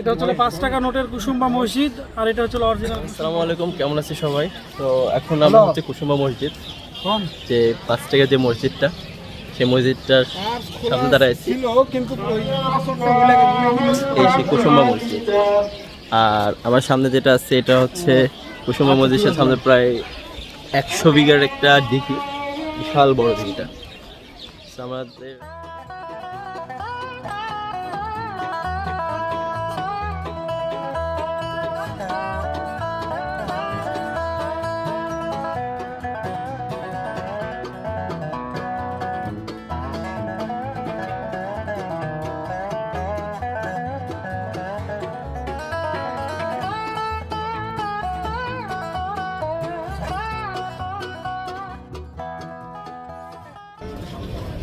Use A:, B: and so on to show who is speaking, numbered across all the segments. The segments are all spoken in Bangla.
A: এটা হচ্ছে 5 টাকা নোটের কুসুম্বা মসজিদ, আর এটা হচ্ছে অরিজিনাল।
B: আসসালামু আলাইকুম, কেমন আছি সবাই? তো এখন আমরা হচ্ছে কুসুম্বা মসজিদ, যে 5 টাকা যে মসজিদটা, সেই মসজিদটার সামনে দাঁড়াইছি। এই সেই কুসুম্বা মসজিদ। আর আমার সামনে যেটা আছে এটা হচ্ছে কুসুম্বা মসজিদের সামনে প্রায় 100 বিঘার একটা দিঘি, বিশাল বড় দিঘিটা। আমাদের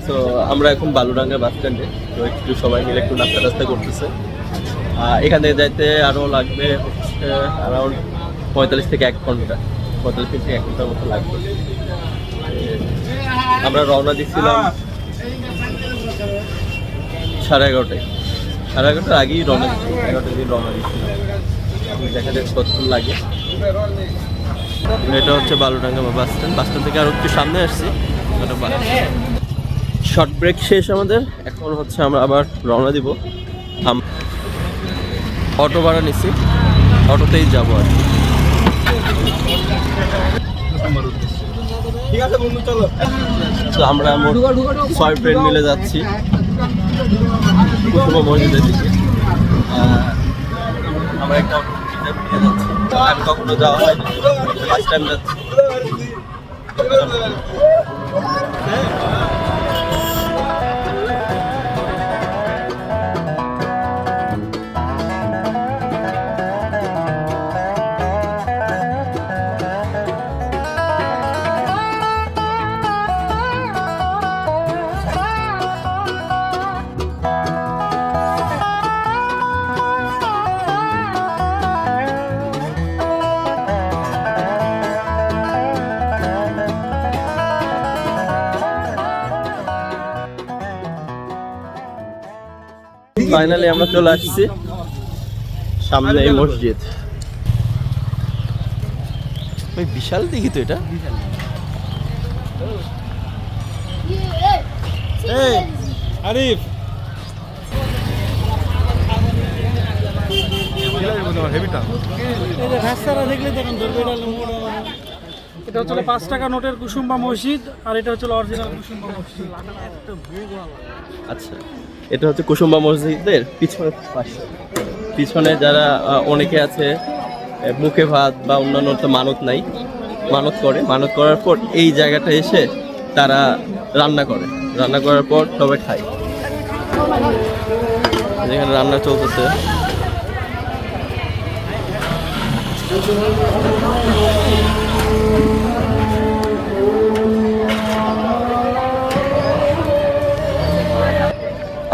B: তো আমরা এখন বালুডাঙ্গা বাস স্ট্যান্ডে, তো একটু সবাই মিলে একটু নাস্তা টাস্তা করতেছে। এখান থেকে যাইতে আরও লাগবে হচ্ছে অ্যারাউন্ড 45 থেকে 1 ঘন্টা, 45 থেকে 1 ঘন্টার মতো লাগবে। আমরা রওনা দিচ্ছিলাম 11:30টায়, 11:30টার আগেই রওনা দিচ্ছি, 11টার দিন রওনা দিচ্ছিলাম। দেখা যাচ্ছে কতক্ষণ লাগে। এটা হচ্ছে Baludanga bus stand. Bus stand থেকে আরও একটু সামনে আসছি। শর্ট ব্রেক শেষ আমাদের, এখন হচ্ছে আমরা আবার রওনা দিব। অটো ভাড়া নিছি, অটোতেই যাবো আর কি। তো আমরা 6 ফ্রেন্ড মিলে যাচ্ছি কুসুম্বা মসজিদের দিকে। আমরা একটা অটো নিয়ে যাচ্ছি, আমি কখনো যাওয়া হয়নি, ফার্স্ট টাইম যাচ্ছি। ফাইনালি আমরা চলে আসছি সামনে এই মসজিদ। বিশাল দিঘি তো এটা।
A: আরিফ এটা হচ্ছে 5 টাকা নোটের কুসুম্বা মসজিদ, আর এটা হচ্ছে অরিজিনাল কুসুম্বা মসজিদ।
B: আচ্ছা, এটা হচ্ছে কুসুম্বা মসজিদের পিছনের পাশে। পিছনে যারা অনেকে আছে মুখে ভাত বা অন্যান্য মানত নাই, মানত করে, মানত করার পর এই জায়গাটা এসে তারা রান্না করে, রান্না করার পর সবাই খায়। যেখানে রান্না চলতেছে।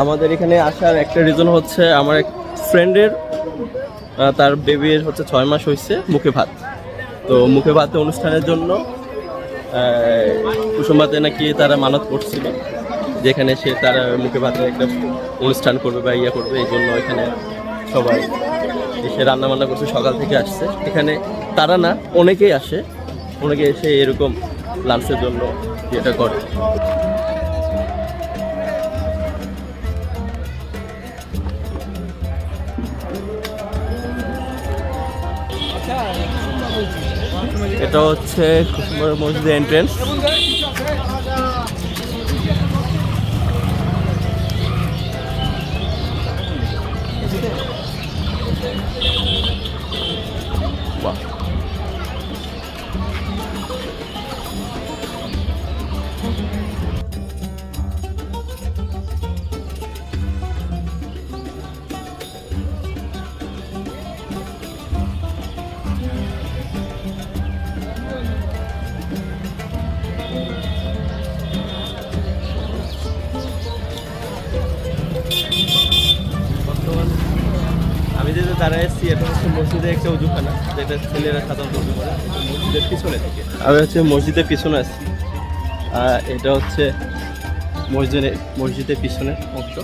B: আমাদের এখানে আসার একটা রিজন হচ্ছে আমার এক ফ্রেন্ডের, তার বেবির হচ্ছে 6 মাস হয়েছে, মুখে ভাত। তো মুখে ভাতে অনুষ্ঠানের জন্য কুসুম্বাতে নাকি তারা মানত করছিল, যেখানে সে তারা মুখে ভাতে একটা অনুষ্ঠান করবে বা ইয়ে করবে, এই জন্য এখানে সবাই এসে রান্না বান্না করছে, সকাল থেকে আসছে। এখানে তারা না, অনেকেই আসে, অনেকে এসে এরকম লাঞ্চের জন্য এটা করে। এটা হচ্ছে কুসুম্বা মসজিদের এন্ট্রেন্স। দাঁড়ায় এসেছি, এটা হচ্ছে মসজিদের একটা উজুখানা, যেটা ছেলেরা সাধারণত উজু করে, মসজিদের পিছনে থেকে। আমি হচ্ছে মসজিদের পিছনে আছি, এটা হচ্ছে মসজিদের পিছনের অংশ।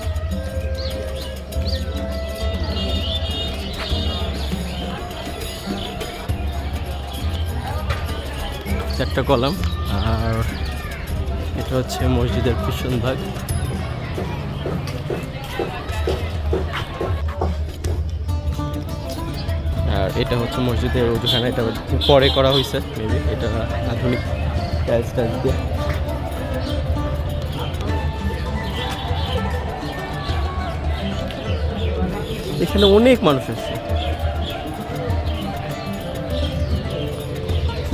B: 4টা কলাম। আর এটা হচ্ছে মসজিদের পিছন ভাগ। আর এটা হচ্ছে মসজিদের ওখানে, এটা পরে করা হয়েছে মেবি, এটা আধুনিক টাইলস দিয়ে। এখানে অনেক মানুষ আসছে।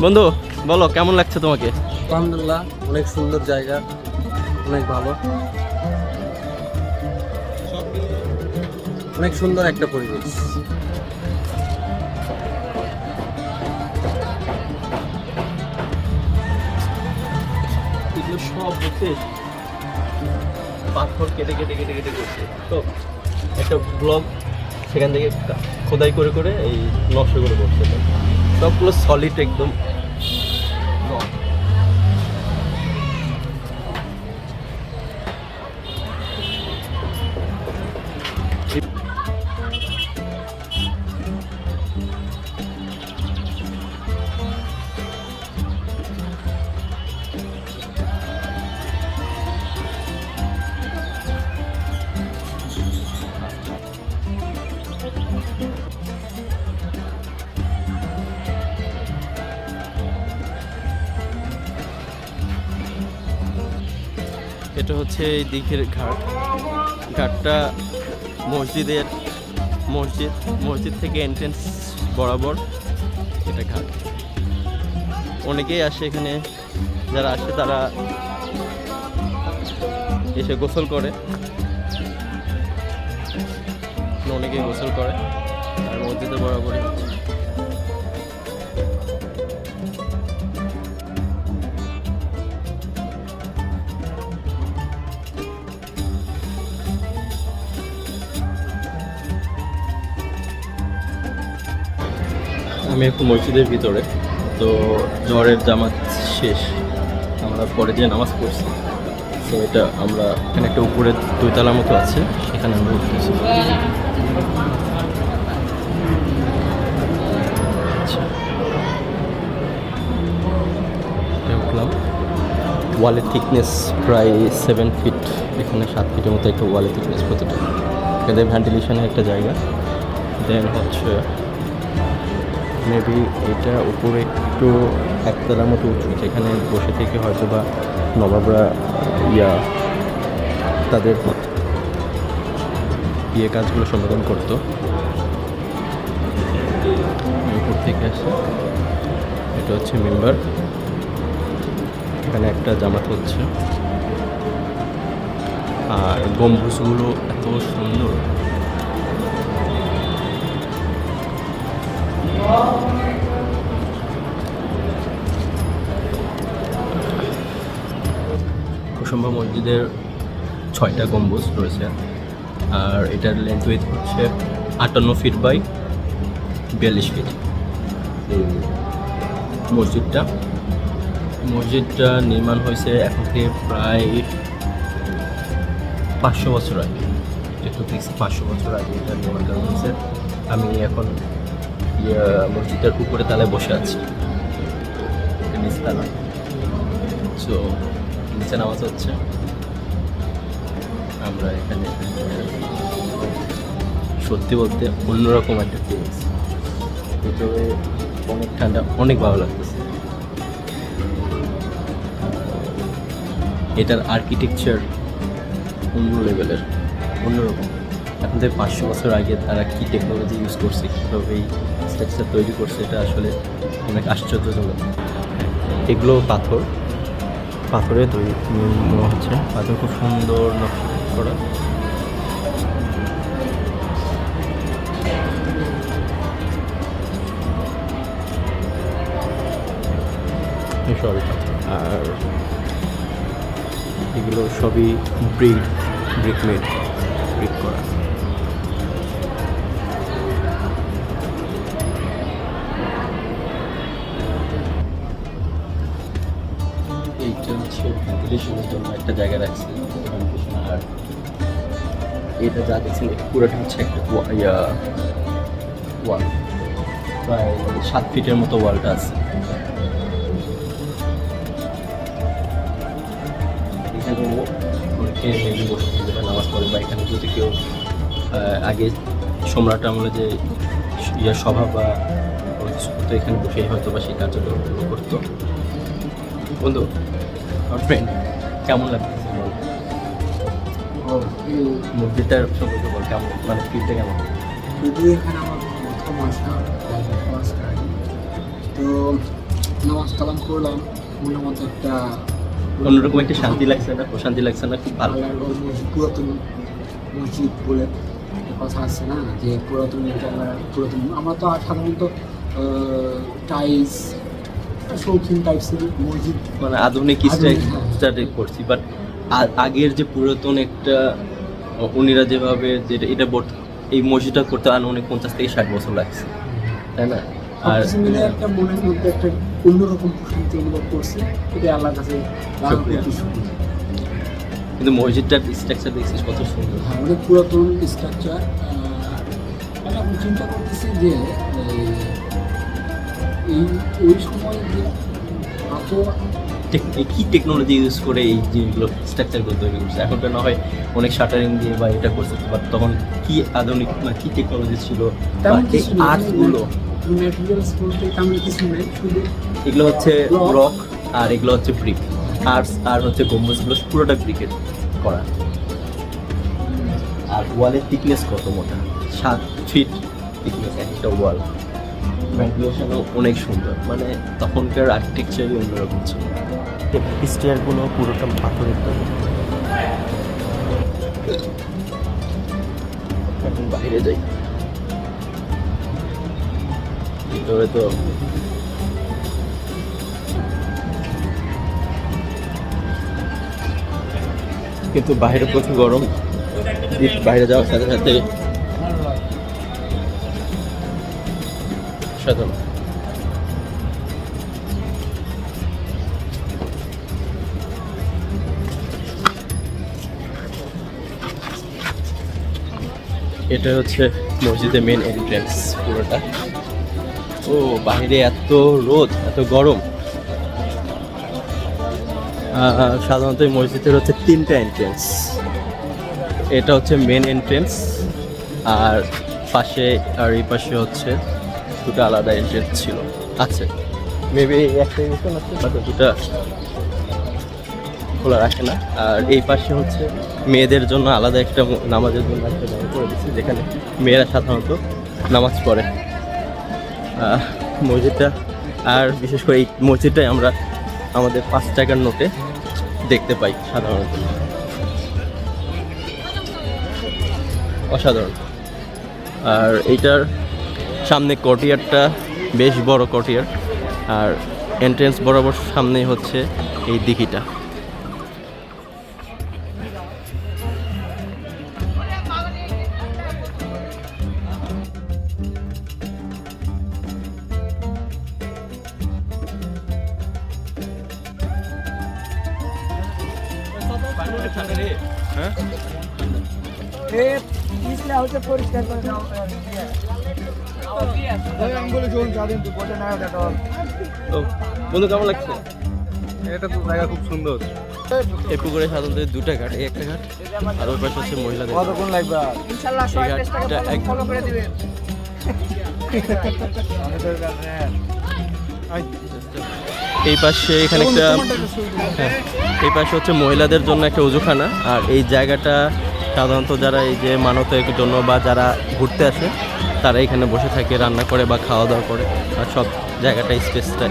B: বন্ধু বলো কেমন লাগছে তোমাকে?
C: আলহামদুলিল্লাহ, অনেক সুন্দর জায়গা, অনেক ভালো, অনেক সুন্দর একটা পরিবেশ।
B: এগুলো সব হচ্ছে পাথর কেটে কেটে কেটে কেটে করছে, তো একটা ব্লক সেখান থেকে খোদাই করে করে এই নকশা করে করছে। সবগুলো সলিড একদম। এটা হচ্ছে এই দিকের ঘাট। ঘাটটা মসজিদ থেকে এন্ট্রেন্স বরাবর এটা ঘাট। অনেকেই আসে এখানে, যারা আসে তারা এসে গোসল করে, অনেকেই গোসল করে। আর মসজিদে বরাবরই আমি এখন মসজিদের ভিতরে। তো জোহরের জামাত শেষ, আমরা পরে যে নামাজ পড়ছি, তো এটা আমরা এখানে একটা উপরে 2তলা মতো আছে, সেখানে আমরা উঠতেছি। উঠলাম। ওয়ালের থিকনেস প্রায় 7 ফিট, এখানে 7 ফিটের মতো একটা ওয়ালের থিকনেস প্রতিটা। এখানে ভেন্টিলেশনের একটা জায়গা। দেন হচ্ছে মেবি এটা উপরে একটু 1তলার মতো উঁচু, যেখানে বসে থেকে হয়তো বা নবাবরা তাদের কাজগুলো সম্পাদন করতো। উপর থেকে আসে, এটা হচ্ছে মেম্বার, এখানে একটা জামাত হচ্ছে। আর গম্বুজগুলো এত সুন্দর। কুসুম্বা মসজিদের 6টা গম্বুজ রয়েছে। আর এটার লেন্থ উইথ হচ্ছে 58 ফিট বাই 42 ফিট। মসজিদটা নির্মাণ হয়েছে এখন থেকে প্রায় 500 বছর আগে। একটু দেখছি 500 বছর আগে এটা নির্মাণ করা হয়েছে। আমি এখন মসজিদের উপরে তালায় বসে আছি, নিচে তালা। সো নিচে নামাজ হচ্ছে, আমরা এখানে সত্যি বলতে অন্যরকম একটা ফিলিংস। ভিতরে অনেক ঠান্ডা, অনেক ভালো লাগতেছে। এটার আর্কিটেকচার অন্য লেভেলের, অন্যরকম। এখন থেকে 500 বছর আগে তারা কী টেকনোলজি ইউজ করছে, কীভাবে এই স্ট্রাকচার তৈরি করছে, এটা আসলে অনেক আশ্চর্যজনক। এগুলো পাথরে তৈরি মনে হচ্ছে, পাথর খুব সুন্দর নকশা করা। সবই পাথর। আর এগুলো সবই ব্রিক করা। এইটা হচ্ছে ভেন্টিলেশনের জন্য একটা জায়গা রাখছে। আর এটা যা দেখছেন পুরোটা হচ্ছে একটা ওয়াল, প্রায় 7 ফিটের মতো ওয়ালটা আছে। এখানে অনেকে মেবি বসে থেকে নামাজ পড়ে, বা এখানে যদি কেউ আগে সম্রাট আমলে যে সভা বা কোনো কিছু করতো, এখানে বসেই হয়তো বা সেই কার্যক্রমগুলো করতো। বন্ধু, আমার ফ্রেন্ড, কেমন লাগতেছে বল? মসজিদটার সম্পর্কে বল, কেমন মানে ফিলটা কেমন?
D: যদিও এখানে আমার প্রথম আসা, তো নামাজ কালাম করলাম, মনের মধ্যে একটা
B: অন্যরকম একটা শান্তি লাগছে না? প্রশান্তি লাগছে না? খুব ভালো।
D: পুরাতন মসজিদ বলে একটা কথা আছে না, যে পুরাতন আমরা তো সাধারণত টাইলস শৌখিন টাইপসের মসজিদ,
B: মানে আধুনিক স্টাইল করছি, বাট আগের যে পুরাতন একটা উনিরা যেভাবে যেটা এটা এই মসজিদটা করতে আনুমানিক 50 থেকে 60 বছর লাগছে, তাই না? আর
D: মিলে একটা মনের মধ্যে একটা অন্যরকম প্রশান্তি অনুভব করছি, এটা আল্লাহর কাছে
B: কিন্তু মসজিদটার স্ট্রাকচার দেখছিস কত সুন্দর।
D: হ্যাঁ, অনেক পুরাতন স্ট্রাকচার। আমি চিন্তা করতেছি যে ওই সময় যে এত
B: কি টেকনোলজি ইউজ করে এই জিনিসগুলো স্ট্রাকচারগুলো তৈরি করছে। এখন তো না হয় অনেক শাটারিং দিয়ে বা এটা করছে, বাট তখন কি আধুনিক না কি টেকনোলজি ছিল, আর্টসগুলো
D: ম্যাটেরিয়ালস বলতে তেমন কিছু নেই, শুধু
B: এগুলো হচ্ছে রক আর এগুলো হচ্ছে ব্রিক। আর্টস আর হচ্ছে গম্বুজগুলো পুরোটা ব্রিকের করা। আর ওয়ালের থিকনেস কত মোটা, 7 ফিট থিকনেস একটা ওয়াল। ভেন্টিলেশনও অনেক সুন্দর, মানে তখনকার আর্কিটেকচারই অন্যরকম ছিল। স্টেয়ারগুলো পুরোটা পাথরের তৈরি। এখন বাইরে যাই, ভিতরে তো কিন্তু বাইরে প্রচুর গরম। বাইরে যাওয়ার সাথে সাথে সাধারণ এটা হচ্ছে মসজিদের মেন এন্ট্রেন্স পুরোটা। ও বাইরে এত রোদ, এত গরম। সাধারণত এই মসজিদের হচ্ছে 3টা এন্ট্রেন্স। এটা হচ্ছে মেন এন্ট্রেন্স, আর পাশে আর এই পাশে হচ্ছে দুটো আলাদা এন্ট্রেন্স ছিল, আছে মেবি একটা ইউজ আছে, বাট দুটা খোলা রাখে না। আর এই পাশে হচ্ছে মেয়েদের জন্য আলাদা একটা নামাজের জন্য একটা জায়গা করে দিচ্ছে, যেখানে মেয়েরা সাধারণত নামাজ পড়ে। মসজিদটা, আর বিশেষ করে এই মসজিদটাই আমরা আমাদের 5 টাকার নোটে দেখতে পাই সাধারণত। অসাধারণ। আর এইটার সামনে কোর্টিয়ারটা বেশ বড় কোর্টিয়ার, আর এন্ট্রেন্স বরাবর সামনেই হচ্ছে এই দিঘিটা। বন্ধু কেমন লাগছে?
C: এটা তো জায়গা খুব সুন্দর।
B: এই পুকুরে সাধারণত 2টা ঘাট, এই একটা ঘাট আর ওই পাশে হচ্ছে মহিলাদের।
C: কতক্ষণ লাগবে?
E: ইনশাআল্লাহ 120 টাকা ফলো করে দিবেন।
B: এই পাশে এখানে একটা, হ্যাঁ এই পাশে হচ্ছে মহিলাদের জন্য একটা উজুখানা। আর এই জায়গাটা সাধারণত যারা এই যে মানতের জন্য বা যারা ঘুরতে আসে তারা এখানে বসে থাকে, রান্না করে বা খাওয়া দাওয়া করে, আর সব জায়গাটা স্পেসটা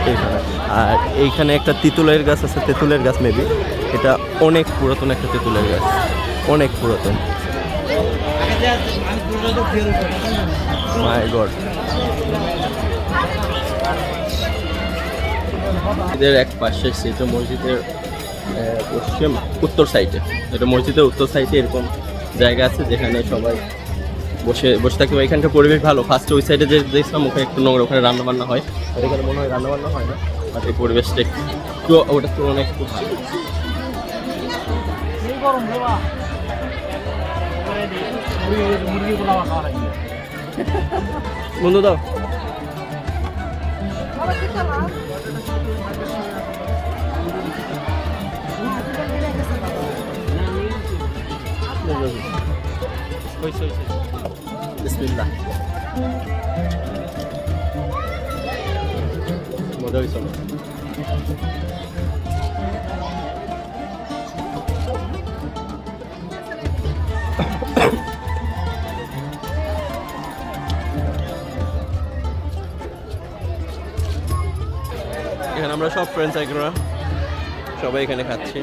B: এইখানে। আর এইখানে একটা তেঁতুলের গাছ আছে, তেঁতুলের গাছ মেবি এটা অনেক পুরাতন একটা তেঁতুলের গাছ, অনেক পুরাতন। মাই গড। মসজিদের এক পাশে, সেটা মসজিদের পশ্চিম উত্তর সাইডে, এটা মসজিদের উত্তর সাইডে এরকম জায়গা আছে যেখানে সবাই বসে বসে থাকবে। এখানকার পরিবেশ ভালো। ফার্স্টে ওই সাইডে যে দেখছিলাম ওখানে একটু নোংরা, ওখানে রান্নাবান্না হয়, আর এখানে মনে হয় রান্নাবান্না হয় না, বাট এই পরিবেশটা একটু ওটা তো অনেক খুব ভালো। বন্ধু দাও। বিসমিল্লাহ। মজা হয়েছে অনেক। এখানে আমরা সব ফ্রেন্ডস সার্কেলরা সবাই এখানে খাচ্ছি,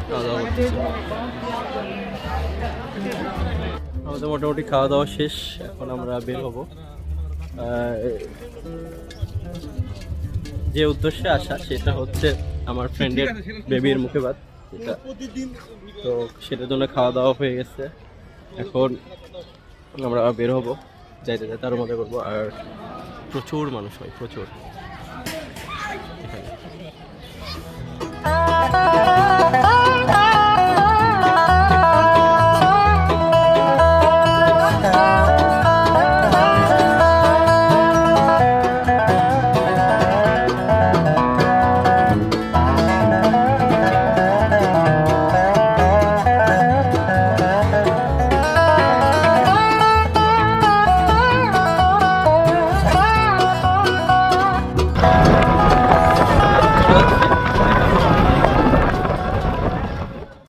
B: খাওয়া দাওয়া করতেছি। আমাদের মোটামুটি খাওয়া দাওয়া শেষ, এখন আমরা বের হব। যে উদ্দেশ্যে আসা সেটা হচ্ছে আমার ফ্রেন্ডের বেবির মুখে ভাত, সেটা তো সেটার জন্য খাওয়া দাওয়া হয়ে গেছে। এখন আমরা বের হব, যাইতে যাইতে আরও মজা করবো। আর প্রচুর মানুষ হয়, প্রচুর।